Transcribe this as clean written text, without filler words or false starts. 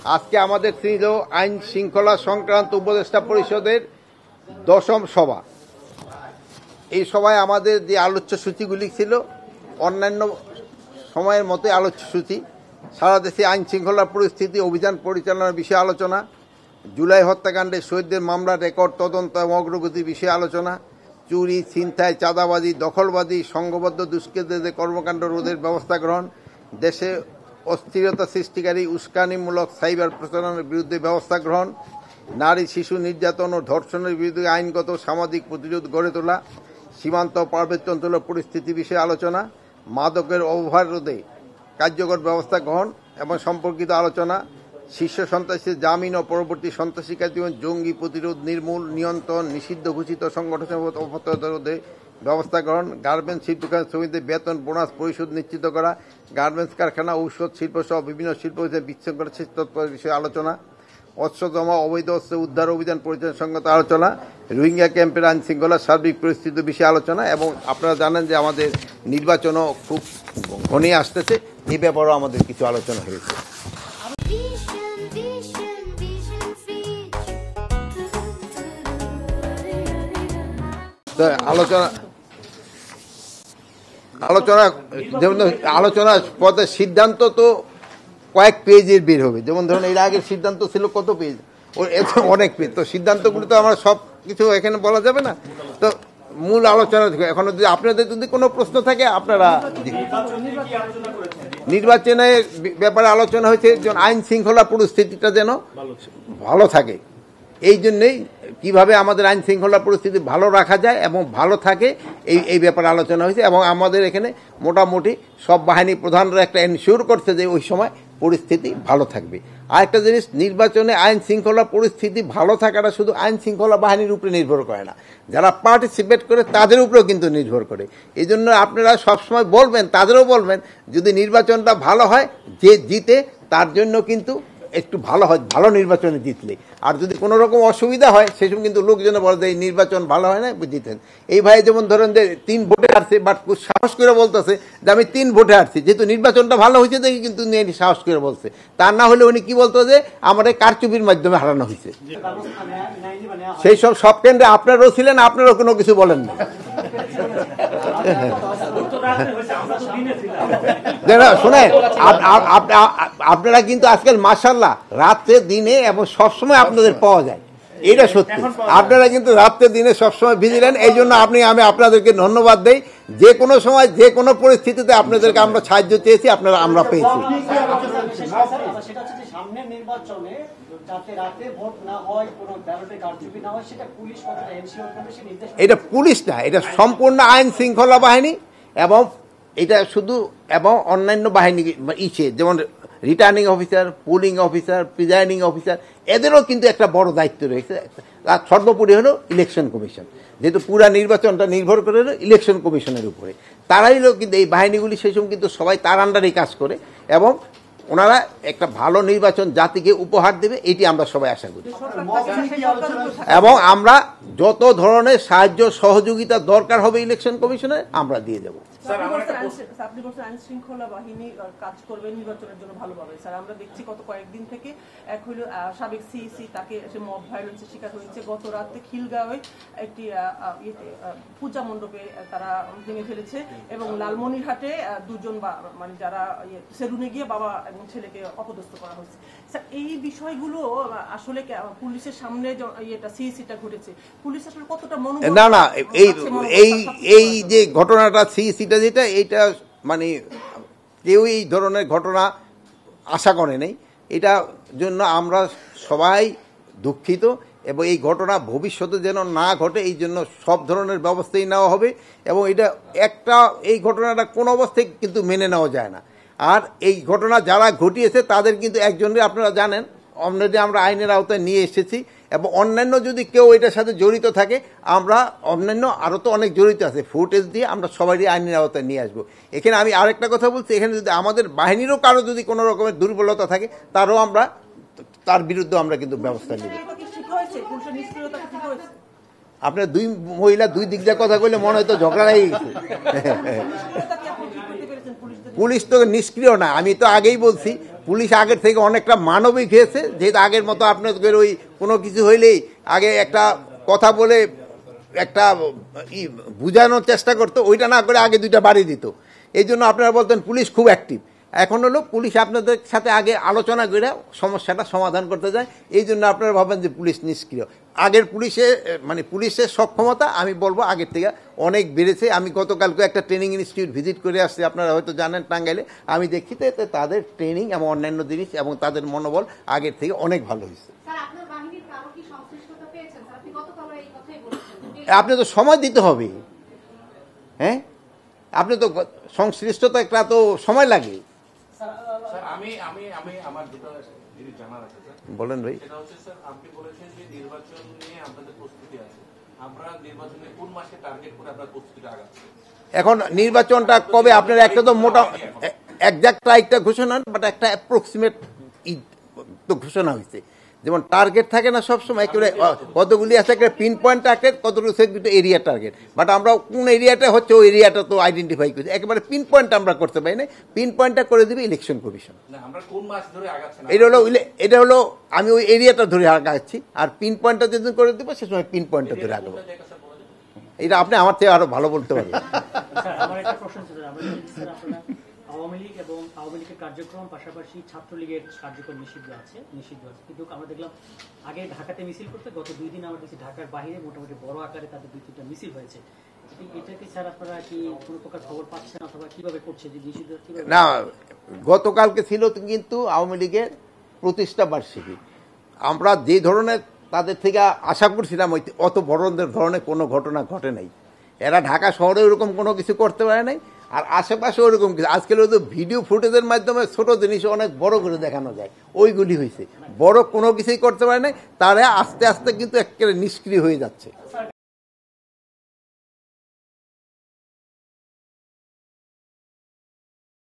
আজকে আমাদের ছিল আইন শৃঙ্খলা সংক্রান্ত উপদেষ্টা পরিষদের 10ম সভা। এই সভায় আমাদের যে আলোচ্য সূচিগুলি ছিল অন্যান্য সময়ের মতো আলোচ্য সূচি, সারা দেশে আইন শৃঙ্খলা পরিস্থিতি, অভিযান পরিচালনার বিষয়ে আলোচনা, জুলাই হত্যাকাণ্ডে শহীদদের মামলার রেকর্ড তদন্ত এবং অগ্রগতির বিষয়ে আলোচনা, চুরি, ছিনতাই, চাঁদাবাজি, দখলবাজি, সংঘবদ্ধ দুষ্কৃতীদের কর্মকাণ্ড রোধের ব্যবস্থা গ্রহণ, দেশে অস্থিরতা সৃষ্টিকারী উস্কানিমূলক সাইবার প্রচারণার বিরুদ্ধে ব্যবস্থা গ্রহণ, নারী শিশু নির্যাতন ও ধর্ষণের বিরুদ্ধে আইনগত সামাজিক প্রতিরোধ গড়ে তোলা, সীমান্ত পার্বত্য অঞ্চলের পরিস্থিতি বিষয়ে আলোচনা, মাদকের অবরোধে কার্যকর ব্যবস্থা গ্রহণ এবং সম্পর্কিত আলোচনা, শীর্ষ সন্ত্রাসী জামিন ও পরবর্তী সন্ত্রাসী কার্যক্রম, জঙ্গি প্রতিরোধ, নির্মূল, নিয়ন্ত্রণ, নিষিদ্ধ ঘোষিত সংগঠন রোধে ব্যবস্থা গ্রহণ, গার্মেন্টস শিল্পকার শ্রমিকদের বেতন বোনাস পরিশোধ নিশ্চিত করা, গার্মেন্টস কারখানা, ঔষধ শিল্প সহ বিভিন্ন শিল্প বিশৃঙ্খলা সৃষ্টি বিষয়ে আলোচনা, অস্ত্র জমা, অবৈধ অস্ত্র উদ্ধার অভিযান পরিচালনা সংক্রান্ত আলোচনা, রোহিঙ্গা ক্যাম্পের আইন শৃঙ্খলা সার্বিক পরিস্থিতির বিষয়ে আলোচনা এবং আপনারা জানেন যে আমাদের নির্বাচনও খুব ঘনিয়ে আসতেছে, এই ব্যাপারেও আমাদের কিছু আলোচনা হয়েছে। আলোচনা পথে সিদ্ধান্ত তো কয়েক পেজের বের হবে। যেমন ধরুন এর আগের সিদ্ধান্ত ছিল কত পেজ, ওর এত অনেক পেজ, তো সিদ্ধান্তগুলো তো আমরা সব কিছু এখানে বলা যাবে না। তো মূল আলোচনা এখন যদি আপনাদের যদি কোনো প্রশ্ন থাকে আপনারা, নির্বাচনের ব্যাপারে আলোচনা হয়েছে যেন আইন শৃঙ্খলা পরিস্থিতিটা যেন ভালো থাকে, এই জন্যেই কিভাবে আমাদের আইন শৃঙ্খলা পরিস্থিতি ভালো রাখা যায় এবং ভালো থাকে এই ব্যাপারে আলোচনা হয়েছে এবং আমাদের এখানে মোটামুটি সব বাহিনী প্রধানরা একটা এনশিওর করছে যে ওই সময় পরিস্থিতি ভালো থাকবে। আর একটা জিনিস, নির্বাচনে আইন শৃঙ্খলা পরিস্থিতি ভালো থাকাটা শুধু আইন শৃঙ্খলা বাহিনীর উপরে নির্ভর করে না, যারা পার্টিসিপেট করে তাদের উপরেও কিন্তু নির্ভর করে। এই জন্য আপনারা সবসময় বলবেন, তাদেরও বলবেন যদি নির্বাচনটা ভালো হয়, যে জিতে তার জন্য কিন্তু একটু ভালো হয়, ভালো নির্বাচনে জিতলে। আর যদি কোনো রকম অসুবিধা হয় সেসব কিন্তু লোকজন বলে যে এই নির্বাচন ভালো হয় না, জিতেন। এই ভাই যেমন ধরেন যে 3 ভোটে আসছে, বাট সাহস করে বলতেছে যে আমি 3 ভোটে আসছি, যেহেতু নির্বাচনটা ভালো হয়েছে দেখি কিন্তু সাহস করে বলছে। তার না হলে উনি কি বলতো যে আমার এই কারচুপির মাধ্যমে হারানো হয়েছে। সেই সব কেন্দ্রে আপনারাও ছিলেন, আপনারাও কোনো কিছু বলেন না। শোনেন, আপনারা কিন্তু আজকাল মাশাআল্লাহ রাত্রে দিনে এবং সবসময় আপনাদের পাওয়া যায়, এটা সত্যি। আপনারা কিন্তু রাত্রে দিনে সবসময় ভিজিলেন, এই জন্য আমি আপনাদেরকে ধন্যবাদ দেই। যে কোনো সময় যে কোনো পরিস্থিতিতে আপনাদেরকে আমরা সাহায্য চেয়েছি, আমরা পেয়েছি। এটা পুলিশ না, এটা সম্পূর্ণ আইন শৃঙ্খলা বাহিনী এবং এটা শুধু এবং অন্যান্য বাহিনী যেমন returning officer, pulling officer, presiding officer, এদেরও কিন্তু একটা বড় দায়িত্ব রয়েছে। আর সর্বোপরি হলো ইলেকশন কমিশন, যেহেতু পুরা নির্বাচনটা নির্ভর করে হলো ইলেকশন কমিশনের উপরে। তারাই কিন্তু এই বাহিনীগুলি সেই সময় কিন্তু সবাই তার আন্ডারেই কাজ করে এবং ওনারা একটা ভালো নির্বাচন জাতিকে উপহার দেবে, এটি আমরা সবাই আশা করি। এবং আমরা যত ধরনের সাহায্য সহযোগিতা দরকার হবে ইলেকশন কমিশনে আমরা দিয়ে দেবো। আপনি বলছেন আইন শৃঙ্খলা বাহিনী কাজ করবে নির্বাচনের জন্য ভালোভাবে। স্যার আমরা দেখছি গত কয়েকদিন থেকে এক হইল সাবেক সিইসি, তাকে মব ভায়োলেন্সের শিকার হয়েছে। গত রাতে খিলগাঁওয়ে একটি পূজা মণ্ডপে তারা ভেঙে ফেলেছে এবং লালমনিরহাটে 2 জন মানে যারা সেলুনে গিয়ে বাবা এবং ছেলেকে অপদস্থ করা হয়েছে। স্যার এই বিষয়গুলো আসলে পুলিশের সামনে সিইসিটা ঘটেছে, পুলিশ আসলে কতটা মনোবল? না এই যে ঘটনাটা সিইসিটা যেটা, এইটা মানে কেউ এই ধরনের ঘটনা আশা করে নেই। এটা জন্য আমরা সবাই দুঃখিত এবং এই ঘটনা ভবিষ্যতে যেন না ঘটে এই জন্য সব ধরনের ব্যবস্থাই নেওয়া হবে। এবং এটা এই ঘটনাটা কোনো অবস্থায় কিন্তু মেনে নেওয়া যায় না। আর এই ঘটনা যারা ঘটিয়েছে তাদের কিন্তু একজনের আপনারা জানেন অলরেডি আমরা আইনের আওতায় নিয়ে এসেছি এবং অন্যান্য যদি কেউ এটার সাথে জড়িত থাকে, আমরা অন্যান্য আরও তো অনেক জড়িত আছে, ফুটেজ দিয়ে আমরা সবারই আইনের আওতায় নিয়ে আসবো। এখানে আমি আরেকটা কথা বলছি, এখানে যদি আমাদের বাহিনীরও কারো যদি কোনো রকমের দুর্বলতা থাকে তার বিরুদ্ধে আমরা কিন্তু ব্যবস্থা নেব। আপনার 2 মহিলা 2 দিক দিয়ে কথা বললে মনে হয়তো ঝগড়া হয়ে গেছে। পুলিশ তো নিষ্ক্রিয় না, আমি তো আগেই বলছি পুলিশ আগের থেকে অনেকটা মানবিক হয়েছে, যেহেতু আগের মতো আপনাদের ওই কোনো কিছু হইলেই আগে একটা কথা বলে একটা বুঝানোর চেষ্টা করতো, ওইটা না করে আগে দুইটা বাড়ি দিত। এই জন্য আপনারা বলতেন পুলিশ খুব অ্যাক্টিভ। এখন হলো পুলিশ আপনাদের সাথে আগে আলোচনা করে সমস্যাটা সমাধান করতে যায়, এই জন্য আপনারা ভাবেন যে পুলিশ নিষ্ক্রিয়। আগের পুলিশের সক্ষমতা আমি বলবো আগের থেকে অনেক বেড়েছে। আমি গতকালকে একটা ট্রেনিং ইনস্টিটিউট ভিজিট করে আসছি, আপনারা হয়তো জানেন, টাঙ্গাইলে। আমি দেখি তো এতে তাদের ট্রেনিং এবং অন্যান্য জিনিস এবং তাদের মনোবল আগের থেকে অনেক ভালো হয়েছে। আপনি তো সময় দিতে হবে, হ্যাঁ, আপনি তো সংশ্লিষ্টতা একটা তো সময় লাগে। বলেন ভাই। আপনি বলেছেন যে নির্বাচন নিয়ে আপনাদের প্রস্তুতি আছে, আমরা নির্বাচনে কোন মাসে টার্গেট করে আপনার প্রস্তুতি আগাচ্ছি? এখন নির্বাচনটা কবে আপনার একটা তো মোটা একজাক্ট তারিখটা ঘোষণা, বাট একটা অ্যাপ্রক্সিমেট তো ঘোষণা হয়েছে। যেমন টার্গেট থাকে না সবসময়, একেবারে কতগুলি আছে একটা পিন পয়েন্ট টার্গেট, কতগুলো এরিয়া টার্গেট, বাট আমরা কোন এরিয়াটা হচ্ছে ওই এরিয়াটা তো আইডেন্টিফাই করছি। একেবারে পিন পয়েন্ট আমরা করতে পারি না, পিন পয়েন্টটা করে দেবে ইলেকশন কমিশন। এটা হলো আমি ওই এরিয়াটা ধরে আগাচ্ছি, আর পিন পয়েন্টটা যেদিন করে দেবো সে সময় পিন পয়েন্টটা ধরে আগাবো। এটা আপনি আমার থেকে আরো ভালো বলতে পারবেন। আওয়ামী লীগ এবং আওয়ামী লীগের কার্যক্রম পাশাপাশি ছাত্রলীগের কার্যক্রম নিষিদ্ধ আছে, কিন্তু আমরা দেখলাম আগে ঢাকাতে মিছিল করতে, গত 2 দিন আমরা দেখছি ঢাকার বাইরে মোটামুটি বড় আকারে তাদের 2-3টা মিছিল হয়েছে। এটা কি স্যার আপনারা কি কোনো প্রকার খবর পাচ্ছেন অথবা কিভাবে করছে যে নিষিদ্ধ? না, গতকালকে ছিল কিন্তু আওয়ামী লীগের প্রতিষ্ঠা বার্ষিকী। আমরা যে ধরনের তাদের থেকে আশা করছিলাম অত বড় ধরনের কোনো ঘটনা ঘটে নাই। এরা ঢাকা শহরে ওরকম কোনো কিছু করতে পারে নাই, আর আশেপাশে ওরকম কিছু আজকাল ওই ভিডিও ফুটেজের মাধ্যমে ছোট জিনিস অনেক বড় করে দেখানো যায়, ওইগুলি হয়েছে। বড় কোনো কিছুই করতে পারে নাই, তারা আস্তে আস্তে কিন্তু একেবারে নিষ্ক্রিয় হয়ে যাচ্ছে।